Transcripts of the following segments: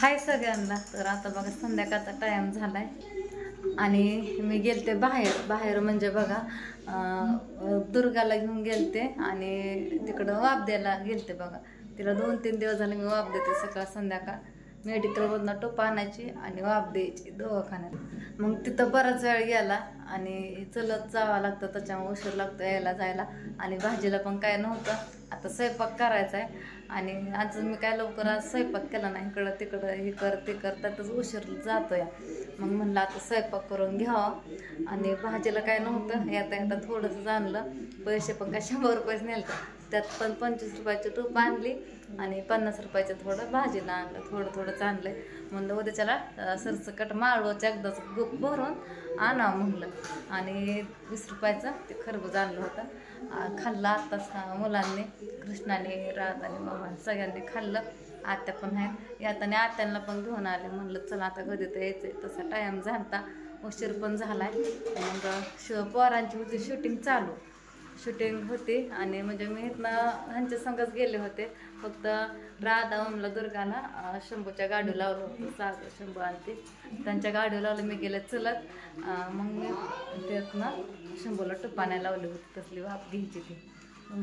हाय सगळ्यांना. तर आता बघा संध्याकाळचा टाइम झालाय आणि मी गेलते बाहेर म्हणजे बघा दुर्गाला घेऊन गेलते आणि तिकडं वाफ द्यायला गेलते बघा. तिला 2-3 दिवस झाले मी वाफ देते सकाळ संध्याकाळ. मेडिकलवरनं टोप आणायची आणि वाफ द्यायची दवाखान्यात. मग तिथं बराच वेळ गेला आणि चलत जावं लागतं, त्याच्यामुळे उशीर लागतो यायला जायला. आणि भाजीला पण काय नव्हतं. आता स्वयंपाक करायचा आहे आणि आज मी काय लवकर आज स्वयंपाक केला नाही. इकडं तिकडं हे कर ते कर त्यातच उशीर जातो या. मग म्हणलं आता स्वयंपाक करून घ्यावा आणि भाजीला काय नव्हतं. येता थोडंसं आणलं. पैसे पण काय 100 रुपयेच नेलं. त्यात पण 25 रुपयाची तूप आणली आणि 50 रुपयाचं थोडं भाजीला आणलं. थोडंच आणलंय. म्हणलं उद्याच्याला सरसकट माळवचं एकदाच गुप भरून आणावं म्हणलं. आणि 20 रुपयाचं ते खरबूज आणलं होतं. खाल्लं आत्ताच मुलांनी, कृष्णाने, राधाने, मामाने सगळ्यांनी खाल्लं. आत्या पण आहेत. याताने आत्यांना पण घेऊन आले. म्हणलं चला आता कधी तर यायचं. तसा टाईम झाला, उशीर पण झालाय. मग पोरांची होती शूटिंग चालू. शूटिंग होती आणि म्हणजे मी इथनं ह्यांच्या संगच गेले होते. फक्त राधा ओमला दुर्गाला शंभूच्या गाडी लावलं होतं. सागर शंभू आणि त्यांच्या गाडी लावलं. मी गेले चलत. मग मी त्यातनं शंभूला टुपाने लावली होती. तसली वाफ घ्यायची ती.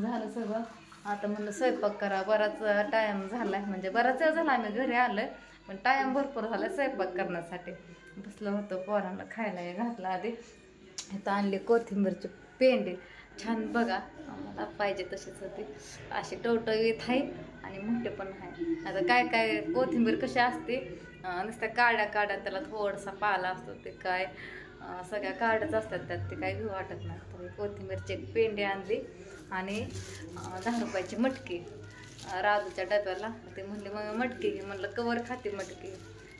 झालं सगळं. आता म्हणलं स्वयंपाक करा. बराच टाईम झाला आहे, म्हणजे बराच वेळ झाला आम्ही घरी आलोय, पण टाईम भरपूर झाला स्वयंपाक करण्यासाठी. बसलं होतं पोरांना खायला घातलं. आधी इथं आणली कोथिंबीरची पेंडी. छान बघा, मला पाहिजे तशीच होती. अशी टवटवीत आहे आणि मोठे पण आहे. आता काय कोथिंबीर कशी असते, नुसत्या काड्या त्याला थोडासा पाला असतो. ते काय सगळ्या काड्याच असतात त्यात, ते काय घेऊ वाटत नाही. तर कोथिंबीरची एक पेंडी आणली आणि 10 रुपयाची मटकी राजूच्या डब्याला. ते म्हणले मग मटकी घे. म्हणलं कवर खाते मटकी.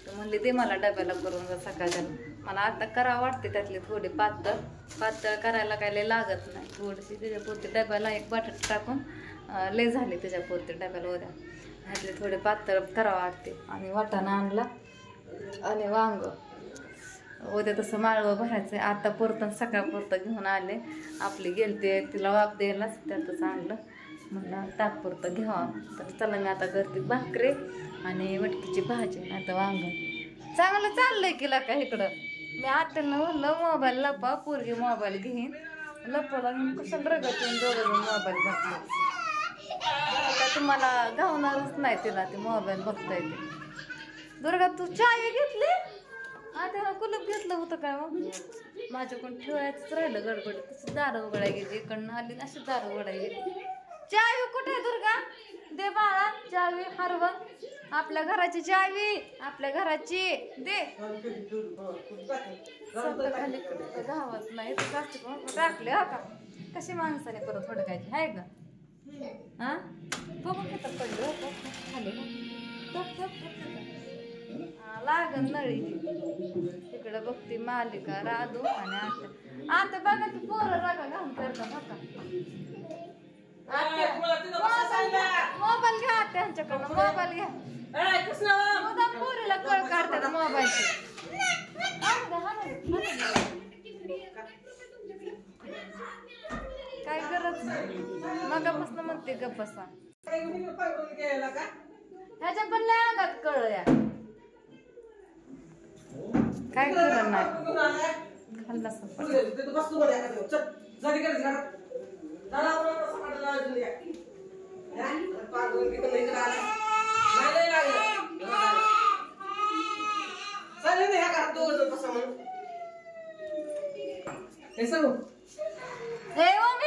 तर म्हणले दे मला डब्याला करून जा सकाळच्या. मला आता करावं वाटते त्यातली थोडी पातळ करायला काय लय लागत नाही. थोडीशी त्याच्यापुरती डब्याला एक बटाटा टाकून लय झाले त्याच्यापुरती डब्याला उद्या. ह्यातले थोडे पातळ करावं वाटते. आणि वाटाणा आणला आणि वांग. उद्या तसं माळवं भरायचं आहे. आता पुरतं सकाळपुरतं घेऊन आले. आपली गेलते तिला वाफ द्यायलाच त्यातच आणलं. म्हणलं तात्पुरतं घ्यावं. तर चला मी आता करते भाकरी आणि मटकीची भाजी नाही तर वांग. चांगलं चाललंय की का इकडं. मी आत्याला म्हणलं मोबाईल लपा, पोरगी मोबाईल घेईन. लपवला घेऊन कसं रगत येऊन दोघं मोबाईल बघतो. आता तुम्हाला गावणारच नाही तिला ते मोबाईल बघता येते. दुर्गा तू चावी घेतली? आता कुलूप घेतलं होतं काय मग? माझ्याकडून ठेवायचंच राहिलं गडबड. तशी दारं उघडाय गेली. इकडनं आली अशी दारं उघडाय गेली. चावी कुठे आहे दुर्गा? दे बाळा चावी. हरवं आपल्या घराची चावी, आपल्या घराची दे. खाली गावात नाही टाकले हो का. कशी माणसाने परत हुडकायची आहे का? हा बघून घेतात पडलं खाली लागन नळी. तिकडं बघते मालिका, राधू आणि आता बघा ती पोरं रागा घालून करतात बघा. मोबाईल घ्या त्यांच्याकडनं. मोबाईल घ्या. पोरीला कळ काढतात मोबाईलची. काय गरज मगापासून म्हणते गप्प बसा. ह्याच्या पण लय अंगात कळ या. काय करत नाही खाल्ला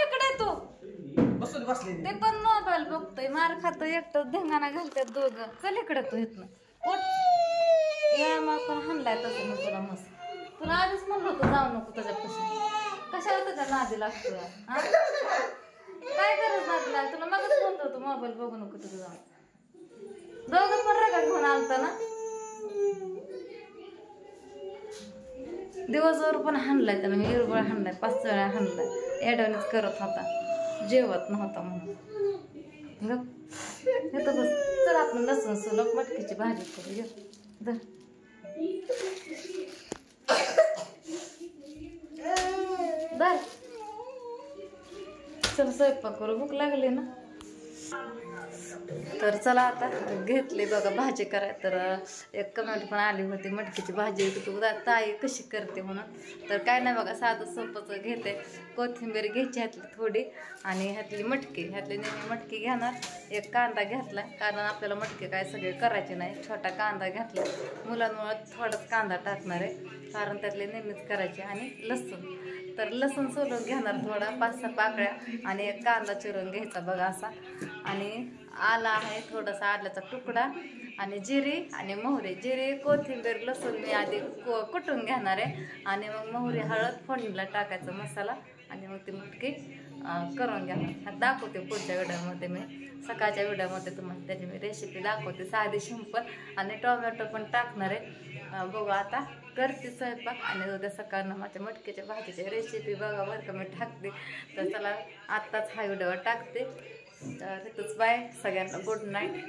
इकडे तू. ते पण मोबाईल बघतोय, मार खातो एकटं, धिंगाणा घालतात दोघं. चल इकडे तू इथनं या. मग पण हाणलाय तसं मी तुला मस्त. तुला आधीच म्हणलं होतं जाऊ नको त्याच्यापासून. कशाला त्याच्या नादी लागतो? काय गरज नादी लाग तुला? मगच म्हणतो होतो मोबाईल बघू नको तुझं जाऊन. दोघं पण रगा घेऊन आलता ना. दिवसभर पण हाणलाय त्याला मी. इरबळ हाणलाय, 5 वेळा हाणलाय. एडवणीच करत होता, जेवत नव्हता म्हणून. हे तर बस. चल आपण लसूण सोलक मटकीची भाजी करू. धर चल स्वयंपाक करू. भूक लागली ना. तर चला आता घेतले बघा भाजी कराय. तर एक कमेंट पण आली होती मटकीची भाजी तू ताई कशी करते म्हणून. तर काय नाही बघा साधं सोपंच घेते. कोथिंबीर घ्यायची ह्यातली थोडी आणि ह्यातली नेहमी मटकी घेणार. एक कांदा घेतला कारण आपल्याला मटकी काय सगळे करायचे नाही. छोटा कांदा घेतला मुलांमुळे थोडाच कांदा टाकणार आहे कारण त्यातले नेहमीच करायचे. आणि लसूण तर लसूण सोलून घेणार थोडा 5-6 पाकळ्या आणि एक कांदा चिरून घ्यायचा बघा असा. आणि आला आहे थोडासा आल्याचा तुकडा आणि जिरी आणि मोहरी. जिरी कोथिंबीर लसूण मी आधी कुटून घेणार आहे आणि मग मोहरी हळद फोडणीला टाकायचा मसाला आणि मग ती मटकी करून घेणार. दाखवते पुढच्या व्हिडिओमध्ये. मी सकाळच्या व्हिडिओमध्ये तुम्हाला त्याची मी रेसिपी दाखवते साधी सिंपल. आणि टोमॅटो पण टाकणार आहे. बघू आता करते स्वयंपाक आणि उद्या सकाळनं माझ्या मटकीच्या भाजीची रेसिपी बघा बरं का मी टाकते. तर चला आत्ताच हा व्हिडिओ टाकते. तर इथंच बाय सगळ्यांना गुड नाईट.